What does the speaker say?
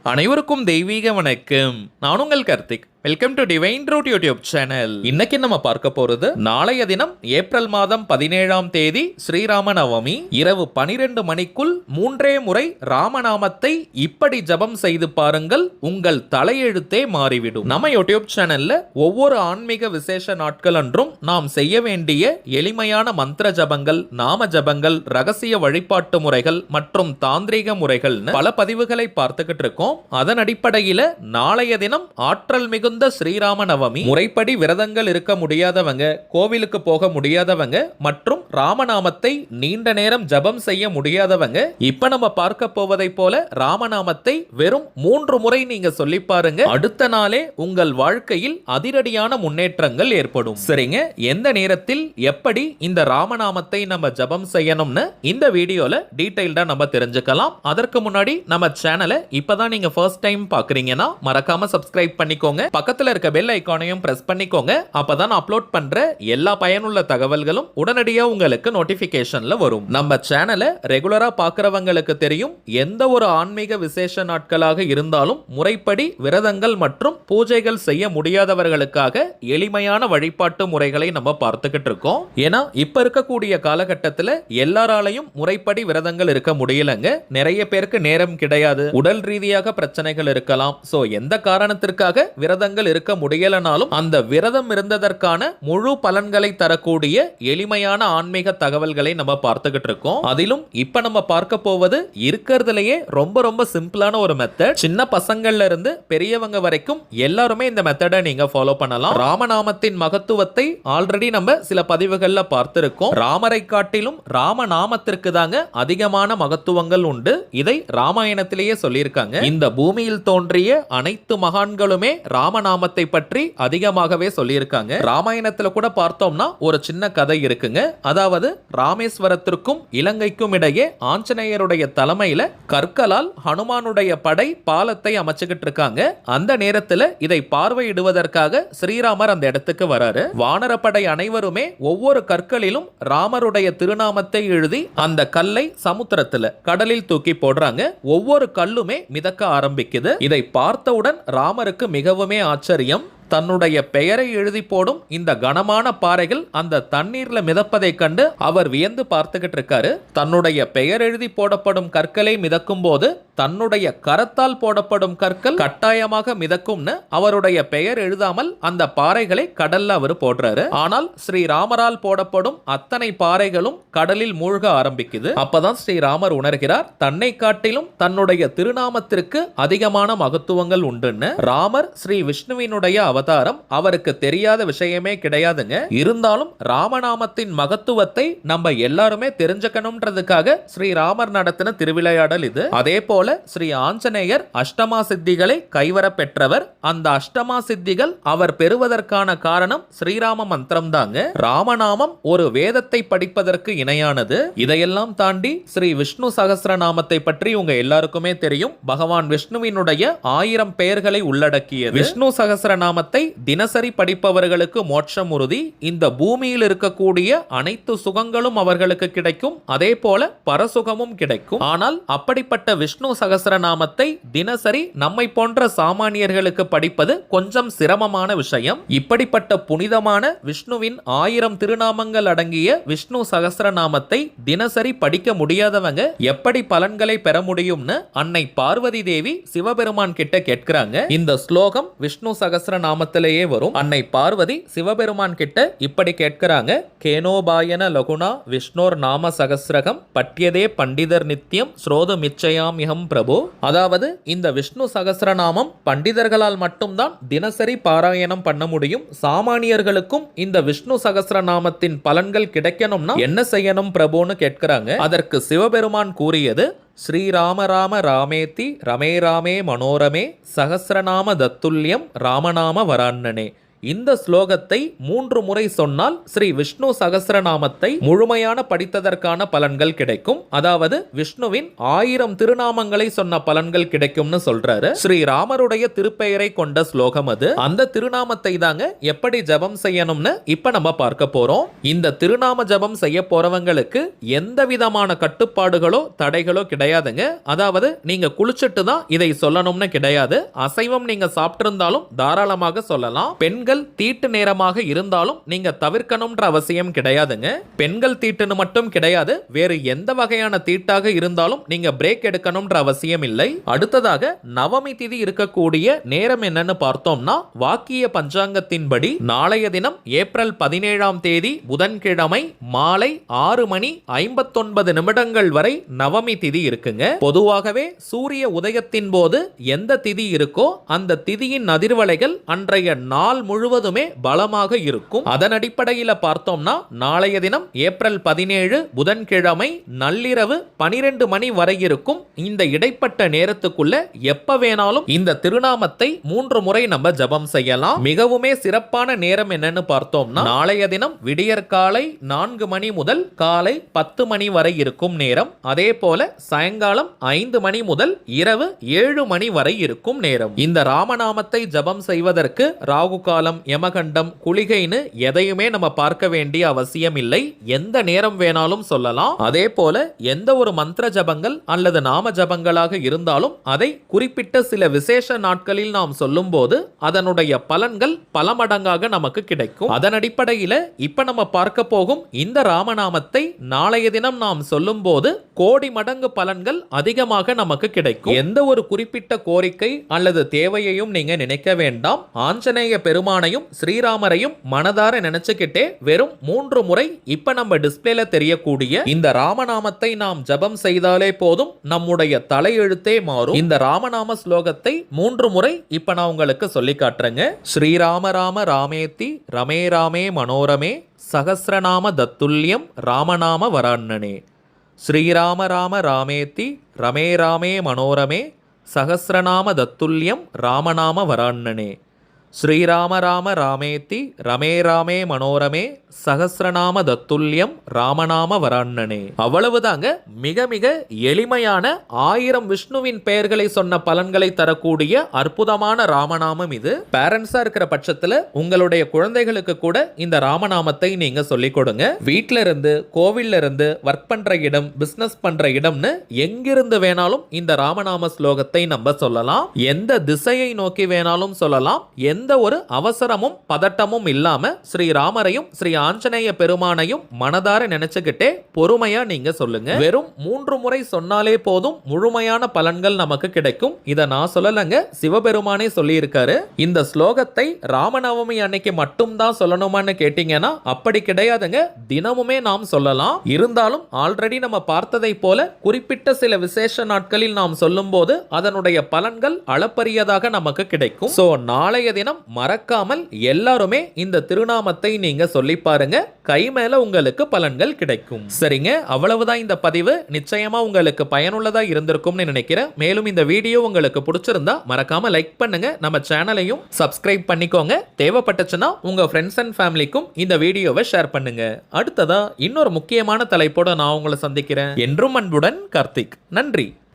அனைவருக்கும் தெய்வீக வணக்கம். நான் உங்கள் Karthik. Welcome to divine root YouTube channel. இன்னைக்கு நம்ம பார்க்க போறது நாளைய தினம் ஏப்ரல் மாதம் 17ஆம் தேதி ஸ்ரீராம நவமி. இரவு 12 மணிக்குள் 3 முறை ராமநாமத்தை இப்படி ஜபம் செய்து பாருங்கள், உங்கள் தலையெழுத்தே மாறிவிடும். நம்ம யூடியூப் சேனல்ல ஒவ்வொரு ஆன்மீக விசேஷ நாட்கள் அன்றும் நாம் செய்ய வேண்டிய எளிமையான மந்திர ஜபங்கள், நாம ஜபங்கள், ரகசிய வழிபாட்டு முறைகள் மற்றும் தாந்திரீக முறைகள் பல பதிவுகளை பார்த்துக்கிட்டு இருக்கோம். அதன் அடிப்படையில் நாளைய தினம் ஆற்றல் மிகுந்த ஸ்ரீராம நவமி. முறைப்படி விரதங்கள் இருக்க முடியாதவங்க, கோவிலுக்கு போக முடியாதவங்க மற்றும் ராமநாமத்தை நீண்ட நேரம் ஜபம் செய்ய முடியாதவங்க இப்ப நம்ம பார்க்க போவதை போல ராமநாமத்தை வெறும் 3 முறை நீங்க சொல்லி பாருங்க. அடுத்த நாளே உங்கள் வாழ்க்கையில் அதிரடியான முன்னேற்றங்கள் ஏற்படும். சரிங்க, எந்த நேரத்தில் எப்படி இந்த ராமநாமத்தை நம்ம ஜபம் செய்யணும்னு இந்த வீடியோல டீடைல்டா நம்ம தெரிஞ்சுக்கலாம். அதற்கு முன்னாடி நம்ம சேனலை இப்பதான் நீங்க ஃபர்ஸ்ட் டைம் பாக்குறீங்கன்னா மறக்காம சப்ஸ்கிரைப் பண்ணிக்கோங்க. பக்கத்துல இருக்க பெல் ஐகானையும் பிரஸ் பண்ணிக்கோங்க. அப்பதான் அப்லோட் பண்ற எல்லா பயனுள்ள தகவல்களும் உடனடியா உங்களுக்கு நோட்டிபிகேஷன்ல வரும். நம்ம சேனலை ரெகுலரா பாக்குறவங்களுக்கு தெரியும், எந்த ஒரு ஆன்மீக விசேஷ நாட்களாக இருந்தாலும் முறைப்படி விரதங்கள் மற்றும் பூஜைகள் செய்ய முடியாதவர்களுக்காக எளிமையான வழிபாட்டு முறைகளை நம்ம பார்த்துக்கிட்டு இருக்கோம். ஏன்னா இப்ப இருக்கக்கூடிய காலகட்டத்தில் எல்லாராலையும் முறைப்படி விரதங்கள் இருக்க முடியலங்க. நிறைய பேருக்கு நேரம் கிடையாது, உடல் ரீதியாக பிரச்சனைகள் இருக்கலாம். சோ எந்த காரணத்திற்காக விரதங்கள் இருக்க முடியலனாலும் அந்த விரதம் இருந்ததற்கான முழு பலன்களை தரக்கூடிய எளிமையான ஆன்மீக தகவல்களை நம்ம பார்த்துக்கிட்டு இருக்கோம். அதிலும் இப்ப நம்ம பார்க்க போவது இருக்கிறதுலயே ரொம்ப ரொம்ப சிம்பிளான ஒரு மெத்தட். சின்ன பசங்கள்ல இருந்து பெரியவங்க வரைக்கும் எல்லாருமே இந்த மெத்தடை நீங்க ஃபாலோ பண்ணலாம். ராமநாமத்தின் மகத்துவத்தை ஆல்ரெடி நம்ம சில பதிவுகள்ல பார்த்திருக்கோம். ராமரை காட்டிலும் ராமநாமத்திற்கு தாங்க அதிகமான மகத்துவங்கள் உண்டு. இதை ராமாயணத்திலேயே சொல்லியிருக்காங்க. இந்த பூமியில் தோன்றிய அனைத்து மகான்களுமே ராமநாமத்தை பற்றி அதிகமாகவே சொல்லியிருக்காங்க. ராமாயணத்துல கூட பார்த்தோம்னா ஒரு சின்ன கதை இருக்குங்க. அதாவது ராமேஸ்வரத்திற்கும் இலங்கைக்கும் இடையே ஆஞ்சநேயருடைய தலைமையில கற்களால் ஹனுமானுடைய படை பாலத்தை அமைச்சுக்கிட்டு இருக்காங்க. அந்த நேரத்தில் இதை பார்வையிடுவதற்காக ஸ்ரீராமர் அந்த இடத்துக்கு வராரு. வானரப்படை அனைவருமே ஒவ்வொரு கற்களிலும் ராமருடைய திருநாமத்தை எழுதி அந்த கல்லை சமுத்திரத்துல கடலில் தூக்கி போடுறாங்க. ஒவ்வொரு கல்லுமே மிதக்க ஆரம்பிக்குது. இதை பார்த்தவுடன் ராமருக்கு மிகவும் ஆச்சரியம். தன்னுடைய பெயரை எழுதி போடும் இந்த கனமான பாறைகள் அந்த தண்ணீர்ல மிதப்பதை கண்டு அவர் வியந்து பார்த்துக்கிட்டு இருக்காரு. தன்னுடைய பெயர் எழுதி போடப்படும் கற்களை மிதக்கும் போது தன்னுடைய கரத்தால் போடப்படும் கற்கள் கட்டாயமாக மிதக்கும்னு அவருடைய பெயர் எழுதாமல் அந்த பாறைகளை கடல்ல அவர் போடுறாரு. ஆனால் ஸ்ரீராமரால் போடப்படும் அத்தனை பாறைகளும் கடலில் மூழ்க ஆரம்பிக்குது. அப்பதான் ஸ்ரீராமர் உணர்கிறார், தன்னை காட்டிலும் தன்னுடைய திருநாமத்திற்கு அதிகமான மகத்துவங்கள் உண்டுன்னு. ராமர் ஸ்ரீ விஷ்ணுவினுடைய அவதாரம், அவருக்கு தெரியாத விஷயமே கிடையாதுங்க. இருந்தாலும் ராமநாமத்தின் மகத்துவத்தை நம்ம எல்லாருமே தெரிஞ்சுக்கணும்ன்றதுக்காக ஸ்ரீராமர் நடத்தின திருவிளையாடல் இது. அதே போல ஸ்ரீ ஆஞ்சநேயர் அஷ்டமா சித்திகளை கைவர பெற்றவர். அந்த அஷ்டமா சித்திகள் அவர் பெறுவதற்கான காரணம் ஸ்ரீராம மந்திரம் தாங்க. ராமநாமம் ஒரு வேதத்தை படிப்பதற்கு இணையானது. இதையெல்லாம் தாண்டி ஸ்ரீ விஷ்ணு சகஸ்ரநாமத்தை பற்றி உங்க எல்லாருக்குமே தெரியும். பகவான் விஷ்ணுவினுடைய 1000 பெயர்களை உள்ளடக்கியது. விஷ்ணு சகஸ்ரநாமத்தை தினசரி படிப்பவர்களுக்கு மோட்சம் உறுதி. இந்த பூமியில் இருக்கக்கூடிய அனைத்து சுகங்களும் அவர்களுக்கு கிடைக்கும். அதே போல பரசுகமும் கிடைக்கும். ஆனால் அப்படிப்பட்ட விஷ்ணு சகஸ்ரநாமத்தை தினசரி நம்மை போன்ற சாமானியர்களுக்கு படிப்பது கொஞ்சம் சிரமமான விஷயம். இப்படிப்பட்ட புனிதமான விஷ்ணுவின் 1000 திருநாமங்கள் அடங்கிய விஷ்ணு சகஸ்ரநாமத்தை தினசரி படிக்க முடியாதவங்க எப்படி பலன்களை பெற முடியும்னு அன்னை பார்வதி தேவி சிவபெருமான் கிட்ட கேட்கிறாங்க. இந்த ஸ்லோகம் விஷ்ணு சகஸ்ரநாமத்திலேயே வரும். அன்னை பார்வதி சிவபெருமான் கிட்ட இப்படி கேட்கிறாங்க. கேனோபாயன லகுணா விஷ்ணோர் நாம சகஸ்ரகம் பட்யதே பண்டிதர் நித்தியம் ஸ்ரோது மிச்சயாம் இகம் பிரபு. அதாவது இந்த விஷ்ணு சகஸ்ரநாமம் பண்டிதர்களால் மட்டும்தான் தினசரி பாராயணம் பண்ண முடியும். சாமானியர்களுக்கும் இந்த விஷ்ணு சகஸ்ரநாமத்தின் பலன்கள் கிடைக்கணும்னா என்ன செய்யணும் பிரபுன்னு கேட்கிறாங்க. அதற்கு சிவபெருமான் கூறியது, ஸ்ரீராம ராம ராமேதி ரமே ராமே மனோரமே சகஸ்ரநாம தத்துல்யம் ராமநாம வராண்ணனே. இந்த ஸ்லோகத்தை 3 முறை சொன்னால் ஸ்ரீ விஷ்ணு சகஸ்ரநாமத்தை முழுமையான படித்ததற்கான பலன்கள் கிடைக்கும். அதாவது விஷ்ணுவின் 1000 திருநாமங்களை சொன்ன பலன்கள் கிடைக்கும்னு சொல்றாரு. ஸ்ரீராமருடைய திருப்பெயரை கொண்ட ஸ்லோகம் அது. அந்த திருநாமத்தை தாங்க எப்படி ஜபம் செய்யணும்னு இப்ப நம்ம பார்க்க போறோம். இந்த திருநாம ஜபம் செய்ய போறவங்களுக்கு எந்த விதமான கட்டுப்பாடுகளோ தடைகளோ கிடையாதுங்க. அதாவது நீங்க குளிச்சுட்டு தான் இதை சொல்லணும்னு கிடையாது. அசைவம் நீங்க சாப்பிட்டு இருந்தாலும் தாராளமாக சொல்லலாம். பெண்கள் தீட்டு நேரமாக இருந்தாலும் நீங்க தவிர்க்கணும்ன்ற அவசியம் கிடையாதுங்க. பெண்கள் தீட்டுன்னு மட்டும் கிடையாது, வேறு எந்த வகையான தீட்டாக இருந்தாலும் நீங்க பிரேக் எடுக்கணும்ன்ற அவசியம் இல்லை. அடுத்ததாக நவமி திதி இருக்கக்கூடிய நேரம் என்னன்னு பார்த்தோம்னா, வாக்கிய பஞ்சாங்கத்தின்படி நாளைய தினம் ஏப்ரல் 17ஆம் தேதி புதன்கிழமை மாலை 6:59 வரை நவமி திதி இருக்குங்க. பொதுவாகவே சூரிய உதயத்தின் போது எந்த திதி இருக்கோ அந்த திதியின் அதிர்வலைகள் அன்றைய நாள் முழுவதுமே பலமாக இருக்கும். அதன் அடிப்படையில் பார்த்தோம்னா நாளைய தினம் ஏப்ரல் 17 புதன்கிழமை நள்ளிரவு 12 மணி வரை இருக்கும். இந்த இடைப்பட்ட நேரத்துக்குள்ள எப்ப வேணாலும் இந்த திருநாமத்தை 3 முறை நம்ம ஜபம் செய்யலாம். மிகவுமே சிறப்பான நேரம் என்னன்னு பார்த்தோம்னா நாளைய தினம் விடியற்காலை 4 மணி முதல் காலை 10 மணி வரை இருக்கும் நேரம். அதே போல சாயங்காலம் 5 மணி முதல் இரவு 7 மணி வரை இருக்கும் நேரம். இந்த ராமநாமத்தை ஜபம் செய்வதற்கு ராகு காலம், யமகண்டம், குளிகைன்னு எதையுமே நம்ம பார்க்க வேண்டிய அவசியம் இல்லை. எந்த நேரம் வேணாலும் சொல்லலாம். அதே போல எந்த ஒரு மந்திர ஜபங்கள் அல்லது நாம ஜபங்களாக இருந்தாலும் அதை குறிப்பிட்ட சில விசேஷ நாட்களில் நாம் சொல்லும் போது அதனுடைய பலன்கள் பல மடங்காக நமக்கு கிடைக்கும். அதன் அடிப்படையில் இப்ப நம்ம பார்க்க போகும் இந்த ராமநாமத்தை நாளைய தினம் நாம் சொல்லும் போது கோடி மடங்கு பலன்கள் அதிகமாக நமக்கு கிடைக்கும். எந்த ஒரு குறிப்பிட்ட கோரிக்கை அல்லது தேவையையும் நீங்க நினைக்க வேண்டாம். ஆஞ்சநேய பெருமானையும் ஸ்ரீராமரையும் மனதார நினைச்சுக்கிட்டே வெறும் 3 முறை இப்ப நம்ம டிஸ்பிளேல தெரியக்கூடிய இந்த ராமநாமத்தை நாம் ஜபம் செய்தாலே போதும், நம்முடைய தலையெழுத்தே மாறும். இந்த ராமநாம ஸ்லோகத்தை 3 முறை இப்ப நான் உங்களுக்கு சொல்லி காட்டுறேங்க. ஸ்ரீராம ராம ராமேத்தி ரமே ராமே மனோரமே சகஸ்ரநாம தத்துல்யம் ராமநாம வராண்ணனே. ஸ்ரீராம ராம ராமேத்தி ரமே ராமே மனோரமே சகஸ்ரநாம தத்துல்யம் ராமநாம வராண்ணனே. ஸ்ரீராம ராம ராமேத்தி ரமே ராமே மனோரமே சகஸ்ரநாம தத்துல்யம் ராமநாம வராண்ணனே. அவ்வளவுதாங்க. மிக மிக எளிமையான 1000 விஷ்ணுவின் பெயர்களை சொன்ன பலன்களை தரக்கூடிய அற்புதமான ராமநாமம் இது. பேரண்ட்ஸா இருக்கிற பட்சத்துல உங்களுடைய குழந்தைகளுக்கு கூட இந்த ராமநாமத்தை நீங்க சொல்லிக் கொடுங்க. வீட்ல இருந்து, கோவில்ல இருந்து, ஒர்க் பண்ற இடம், பிசினஸ் பண்ற இடம்னு எங்கிருந்து வேணாலும் இந்த ராமநாம ஸ்லோகத்தை நம்ம சொல்லலாம். எந்த திசையை நோக்கி வேணாலும் சொல்லலாம். எந்த ஒரு அவசரமும் பதட்டமும் இல்லாம ஸ்ரீராமரையும் ஸ்ரீ ஆஞ்சநேய பெருமானையும் மனதார நினைச்சுக்கிட்டே பொறுமையா நீங்க சொல்லுங்க. வெறும் 3 முறை சொன்னாலே போதும் முழுமையான பலன்கள் நமக்கு கிடைக்கும். இத நான் சொல்லலங்க, சிவபெருமானே சொல்லி இருக்காரு. இந்த ஸ்லோகத்தை ராமநவமி அன்னைக்கு மட்டும் தான் சொல்லணுமான்னு கேட்டீங்கன்னா அப்படி கிடையாதுங்க. தினமுமே நாம் சொல்லலாம். இருந்தாலும் ஆல்ரெடி நம்ம பார்த்ததை போல குறிப்பிட்ட சில விசேஷ நாட்களில் நாம் சொல்லும் போது அதனுடைய பலன்கள் அளப்பரியதாக நமக்கு கிடைக்கும். சோ நாளைய தினம் மறக்காமல் எல்லாருமே இந்த திருநாமத்தை நீங்க சொல்லி பாருங்க. கை மேல உங்களுக்கு பலன்கள் கிடைக்கும். சரிங்க, அவ்வளவுதான் இந்த பதிவு. நிச்சயமா உங்களுக்கு பயனுள்ளதா இருந்திருக்கும்னு நினைக்கிறேன். மேலும் இந்த வீடியோ உங்களுக்கு பிடிச்சிருந்தா மறக்காம லைக் பண்ணுங்க. நம்ம சேனலையும் சப்ஸ்கிரைப் பண்ணிக்கோங்க. தேவைப்பட்டுச்சுன்னா உங்க ஃப்ரெண்ட்ஸ் அண்ட் ஃபேமிலிக்கும் இந்த வீடியோவை ஷேர் பண்ணுங்க. அடுத்ததா இன்னொரு முக்கியமான தலைப்போட நான் உங்களை சந்திக்கிறேன். என்றும் அன்புடன் கார்த்திக். நன்றி.